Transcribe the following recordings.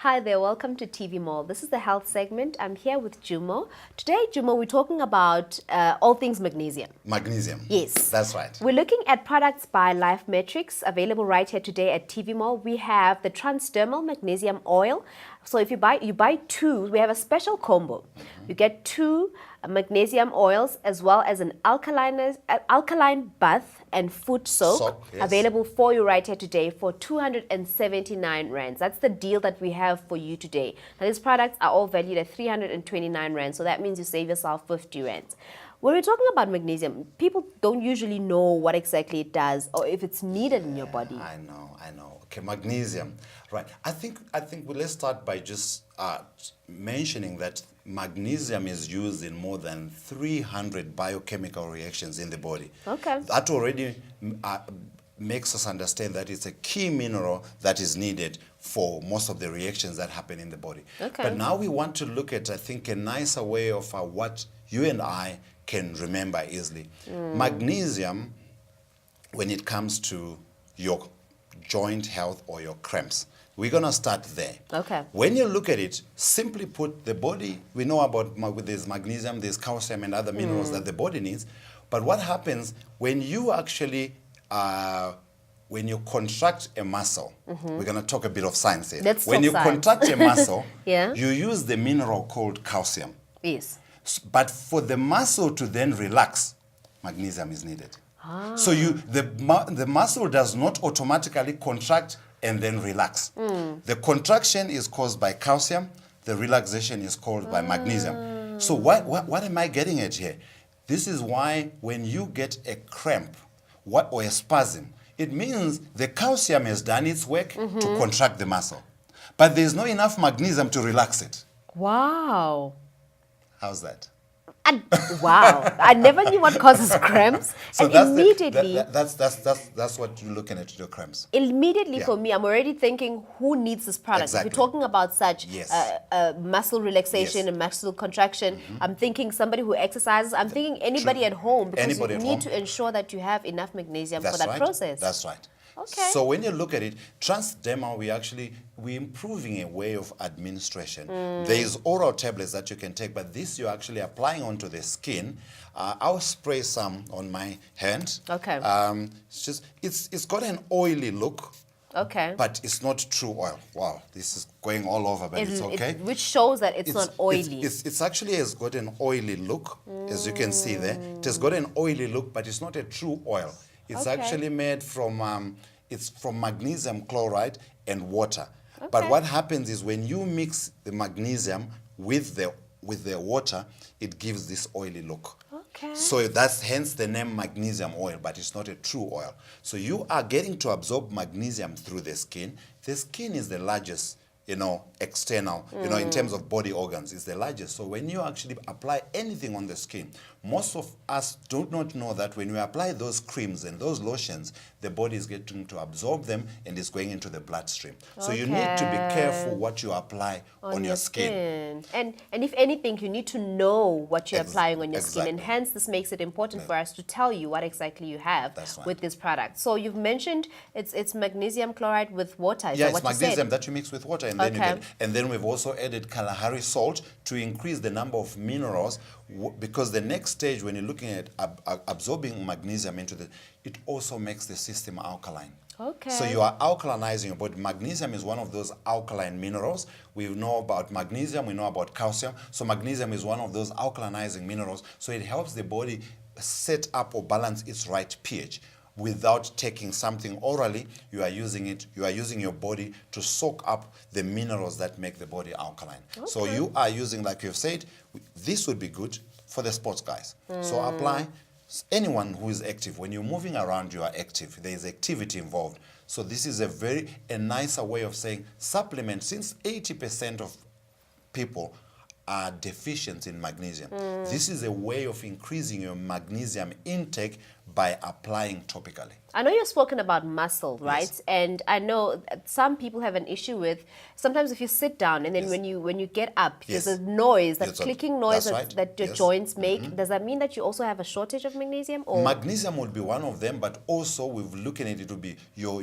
Hi there, welcome to TV Mall. This is the health segment. I'm here with Jumo. Today, Jumo, we're talking about all things magnesium. Magnesium. Yes. That's right. We're looking at products by Lifematrix, available right here today at TV Mall. We have the Transdermal Magnesium Oil. So if you buy two, we have a special combo. You get two magnesium oils as well as an alkaline bath and foot soak, Yes. available for you right here today for 279 rands. That's the deal that we have for you today. Now these products are all valued at 329 rands, so that means you save yourself 50 rands. When we're talking about magnesium, people don't usually know what exactly it does or if it's needed in your body. I know. Okay, magnesium. Right. I think let's start by just mentioning that magnesium is used in more than 300 biochemical reactions in the body. Okay. That already makes us understand that it's a key mineral that is needed for most of the reactions that happen in the body. Okay. But now we want to look at, I think, a nicer way of what you and I can remember easily. Magnesium, when it comes to your joint health or your cramps, we're going to start there. Okay. When you look at it, simply put, the body, we know about there's magnesium, there's calcium and other minerals that the body needs. But what happens when you actually, when you contract a muscle, we're going to talk a bit of science here. When you contract a muscle, Yeah. you use the mineral called calcium. Yes. But for the muscle to then relax, magnesium is needed. So the muscle does not automatically contract and then relax. The contraction is caused by calcium. The relaxation is caused by magnesium. So what am I getting at here? This is why when you get a cramp or a spasm, it means the calcium has done its work to contract the muscle. But there's not enough magnesium to relax it. Wow. How's that? Wow. I never knew what causes cramps. So and that's immediately, that's what you're looking at, your cramps. immediately Yeah. for me, I'm already thinking, who needs this product? Exactly. If you're talking about such Yes. muscle relaxation Yes. and muscle contraction, I'm thinking somebody who exercises. I'm thinking anybody at home, because Anybody you at need home. to ensure that you have enough magnesium for That's that right. process. That's right. Okay. So when you look at it, transdermal, we're improving a way of administration. There is oral tablets that you can take, but this you're actually applying onto the skin. I'll spray some on my hand. Okay. It's got an oily look, Okay. but it's not true oil. Wow, this is going all over, but it's okay. Which shows that it's not oily. It's actually has got an oily look, as you can see there. It has got an oily look, but it's not a true oil. It's Okay. actually made from it's from magnesium chloride and water. Okay. But what happens is when you mix the magnesium with the water, it gives this oily look. Okay. So that's hence the name magnesium oil, but it's not a true oil. So you are getting to absorb magnesium through the skin. The skin is the largest, external, in terms of body organs, is the largest. So when you actually apply anything on the skin, most of us do not know that when we apply those creams and those lotions, the body is getting to absorb them and is going into the bloodstream. So you need to be careful what you apply on your skin. And if anything, you need to know what you're applying on your skin, and exactly. hence this makes it important for us to tell you what exactly you have That's right. with this product. So you've mentioned it's magnesium chloride with water. Is Yeah, that it's what you magnesium said? that you mix with water, and then Okay. and then we've also added Kalahari salt to increase the number of minerals, because the next stage when you're looking at absorbing magnesium into it also makes the system alkaline. Okay. So you are alkalinizing your body. Magnesium is one of those alkaline minerals. We know about magnesium, we know about calcium. So magnesium is one of those alkalinizing minerals. So it helps the body set up or balance its right pH. Without taking something orally, you are using your body to soak up the minerals that make the body alkaline. Okay. So you are using, like you've said, this would be good for the sports guys. So apply. Anyone who is active, when you're moving around, you are active. There is activity involved. So this is a nicer way of saying supplement, since 80% of people are deficient in magnesium. This is a way of increasing your magnesium intake by applying topically. I know you've spoken about muscle, right? Yes. And I know that some people have an issue with sometimes if you sit down and then Yes. when you get up, Yes. there's a noise, that Yes, clicking noise that's right. that your Yes. joints make. Does that mean that you also have a shortage of magnesium? Or Magnesium would be one of them, but also we've looking at it to be your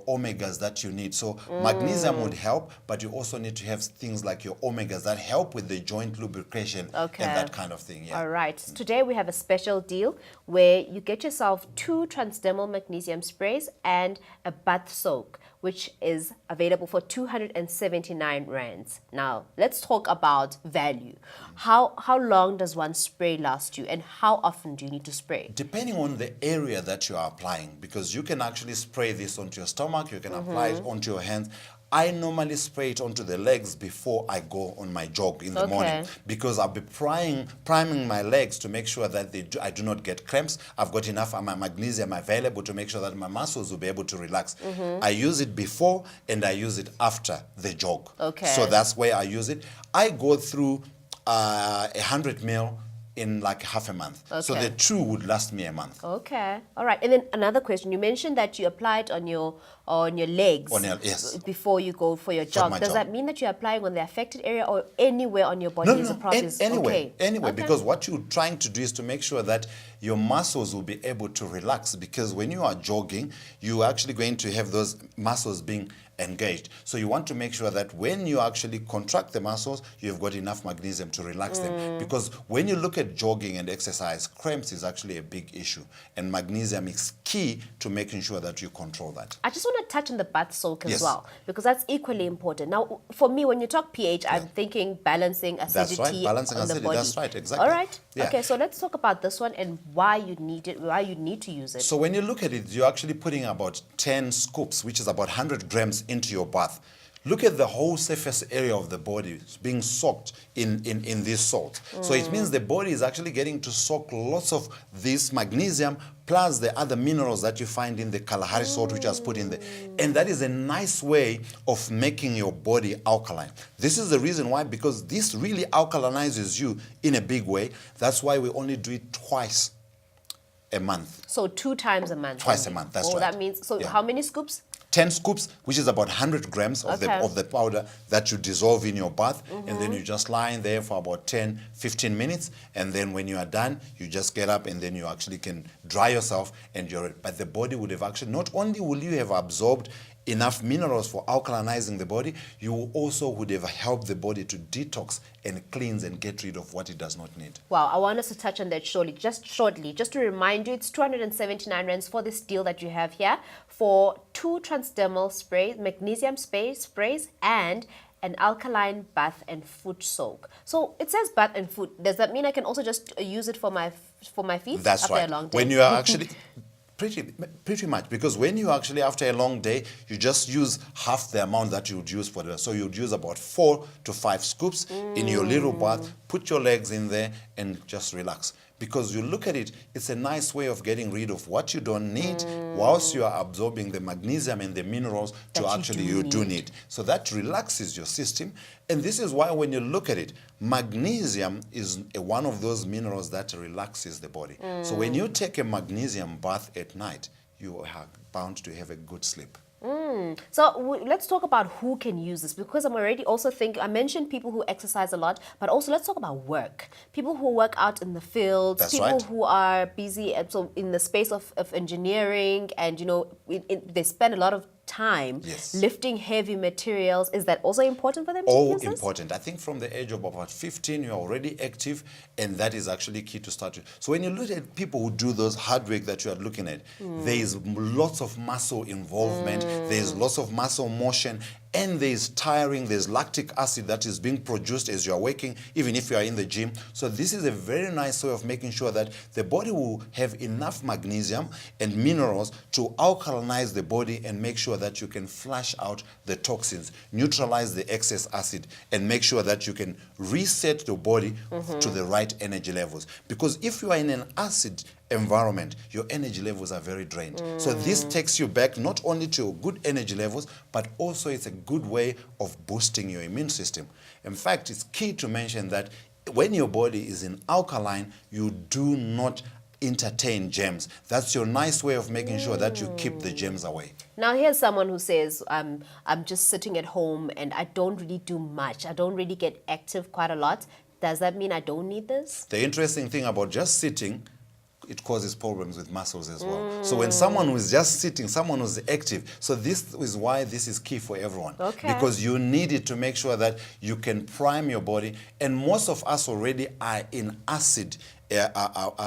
omegas that you need. So magnesium would help, but you also need to have things like your omegas that help with the joint lubrication Okay. and that kind of thing. Yeah. All right. Today we have a special deal where you get yourself 2 transdermal magnesium sprays and a bath soak, which is available for 279 rands. Now, let's talk about value. How long does one spray last you, and how often do you need to spray? Depending on the area that you are applying, because you can actually spray this onto your stomach, you can apply it onto your hands. I normally spray it onto the legs before I go on my jog in the morning, because I'll be priming my legs to make sure that I do not get cramps. I've got enough magnesium available to make sure that my muscles will be able to relax. I use it before and I use it after the jog. Okay. So that's where I use it. I go through 100 ml in like half a month. So Okay. the 2 would last me a month. Okay. All right. And then another question. You mentioned that you apply it on your legs Yes. before you go for your jog. my Does jog. that mean that you're applying on the affected area or anywhere on your body? No, is no, a process? anyway, Okay. because what you're trying to do is to make sure that your muscles will be able to relax, because when you are jogging, you're actually going to have those muscles being engaged. So you want to make sure that when you actually contract the muscles, you've got enough magnesium to relax them. Because when you look at jogging and exercise, cramps is actually a big issue. And magnesium is key to making sure that you control that. I just want to touch on the bath soak as Yes. well, because that's equally important. Now, for me, when you talk pH, I'm thinking balancing acidity That's right, balancing on the acidity. body. That's right, exactly. All right. Yeah. Okay, so let's talk about this one and why you need it, why you need to use it. So when you look at it, you're actually putting about 10 scoops, which is about 100 grams into your bath. Look at the whole surface area of the body being soaked in this salt. So it means the body is actually getting to soak lots of this magnesium plus the other minerals that you find in the Kalahari salt, which I was put in there. And that is a nice way of making your body alkaline. This is the reason why, because this really alkalinizes you in a big way. That's why we only do it twice a month. So 2 times a month. Twice a only. month, that's Oh, right. that means, so Yeah. how many scoops? 10 scoops, which is about 100 grams of, Okay. the powder that you dissolve in your bath, and then you just lie in there for about 10, 15 minutes, and then when you are done, you just get up and then you actually can dry yourself, and but the body would have actually, not only will you have absorbed enough minerals for alkalinizing the body, you also would have helped the body to detox and cleanse and get rid of what it does not need. Wow, I want us to touch on that shortly. Just to remind you, it's 279 rands for this deal that you have here for 2 transdermal sprays, magnesium sprays, and an alkaline bath and foot soak. So it says bath and foot. Does that mean I can also just use it for my feet That's after right. a long day? When you are actually pretty much, because when you actually, after a long day, you just use half the amount that you would use for the, so you'd use about 4 to 5 scoops in your little bath, put your legs in there and just relax. Because you look at it, it's a nice way of getting rid of what you don't need whilst you are absorbing the magnesium and the minerals you do need. So that relaxes your system. And this is why when you look at it, magnesium is one of those minerals that relaxes the body. So when you take a magnesium bath at night, you are bound to have a good sleep. So let's talk about who can use this, because I'm already also thinking, I mentioned people who exercise a lot, but also let's talk about work. People who work out in the fields, That's people right. who are busy so in the space of engineering, and they spend a lot of time Yes. lifting heavy materials. Is that also important for them to use this? Important. I think from the age of about 15, you're already active, and that is actually key to start with. So when you look at people who do those hard work that you are looking at, there is lots of muscle involvement, there's lots of muscle motion, and there's tiring, there's lactic acid that is being produced as you're working, even if you are in the gym. So this is a very nice way of making sure that the body will have enough magnesium and minerals to alkalinize the body and make sure that you can flush out the toxins, neutralize the excess acid, and make sure that you can reset your body to the right energy levels. Because if you are in an acid environment, your energy levels are very drained. So this takes you back not only to good energy levels, but also it's a good way of boosting your immune system. In fact, it's key to mention that when your body is in alkaline, you do not entertain germs. That's your nice way of making sure that you keep the germs away. Now here's someone who says, I'm just sitting at home and I don't really do much. I don't really get active quite a lot. Does that mean I don't need this? The interesting thing about just sitting, it causes problems with muscles as well. So when someone who is just sitting, someone who's active, so this is why this is key for everyone. Okay. Because you need it to make sure that you can prime your body. And most of us already are in acid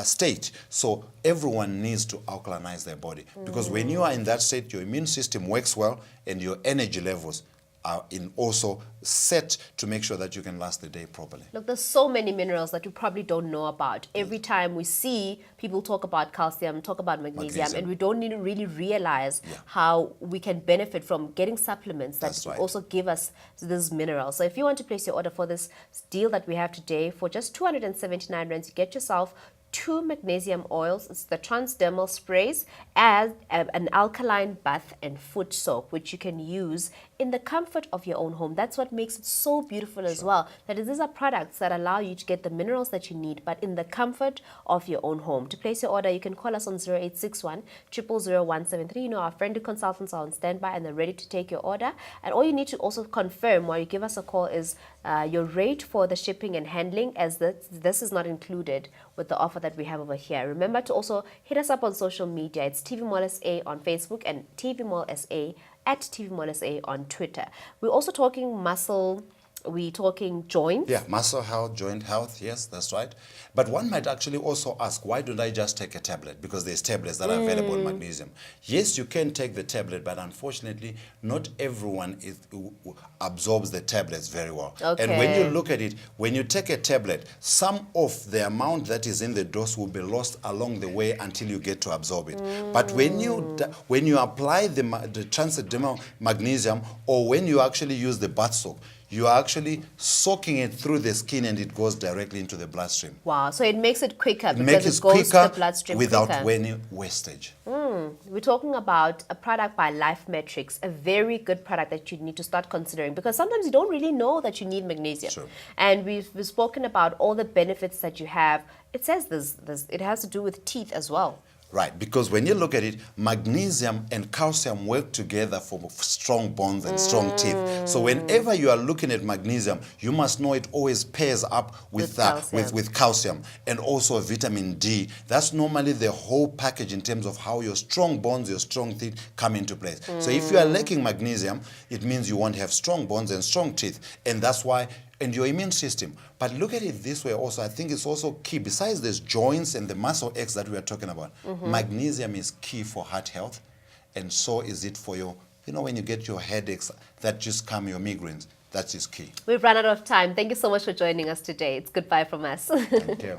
state. So everyone needs to alkalinize their body. Because when you are in that state, your immune system works well and your energy levels are also set to make sure that you can last the day properly. Look, there's so many minerals that you probably don't know about. Every time we see people talk about calcium, talk about magnesium. And we don't need to really realize how we can benefit from getting supplements that also give us these minerals. So if you want to place your order for this deal that we have today, for just 279 rands, you get yourself 2 magnesium oils. It's the transdermal sprays and an alkaline bath and foot soap, which you can use in the comfort of your own home. That's what makes it so beautiful as well. That these are products that allow you to get the minerals that you need, but in the comfort of your own home. To place your order, you can call us on 0861 000 173. You know, our friendly consultants are on standby and they're ready to take your order. And all you need to also confirm while you give us a call is your rate for the shipping and handling, as this is not included with the offer that we have over here. Remember to also hit us up on social media. It's TV Mall SA on Facebook and TV Mall SA at TV Mall SA on Twitter. We're also talking muscle, we're talking joints. Yeah, muscle health, joint health, yes, that's right. But one might actually also ask, why don't I just take a tablet? Because there's tablets that are available in magnesium. Yes, you can take the tablet, but unfortunately, not everyone absorbs the tablets very well. Okay. And when you look at it, when you take a tablet, some of the amount that is in the dose will be lost along the way until you get to absorb it. But when you apply the transdermal magnesium, or when you actually use the bath soap, you are actually soaking it through the skin and it goes directly into the bloodstream. Wow, so it makes it quicker because it goes to the bloodstream without quicker. any wastage. We're talking about a product by Lifematrix, a very good product that you need to start considering, because sometimes you don't really know that you need magnesium. Sure. And we've spoken about all the benefits that you have. It says it has to do with teeth as well. Right, because when you look at it, magnesium and calcium work together for strong bones and strong teeth. So whenever you are looking at magnesium, you must know it always pairs up with calcium and also vitamin D. That's normally the whole package in terms of how your strong bones, your strong teeth come into place. So if you are lacking magnesium, it means you won't have strong bones and strong teeth. And that's why, and your immune system. But look at it this way also, I think it's also key, besides these joints and the muscle X that we are talking about, magnesium is key for heart health, and so is it for your, when you get your headaches that just come, your migraines, that is key. We've run out of time. Thank you so much for joining us today. It's goodbye from us. Thank you.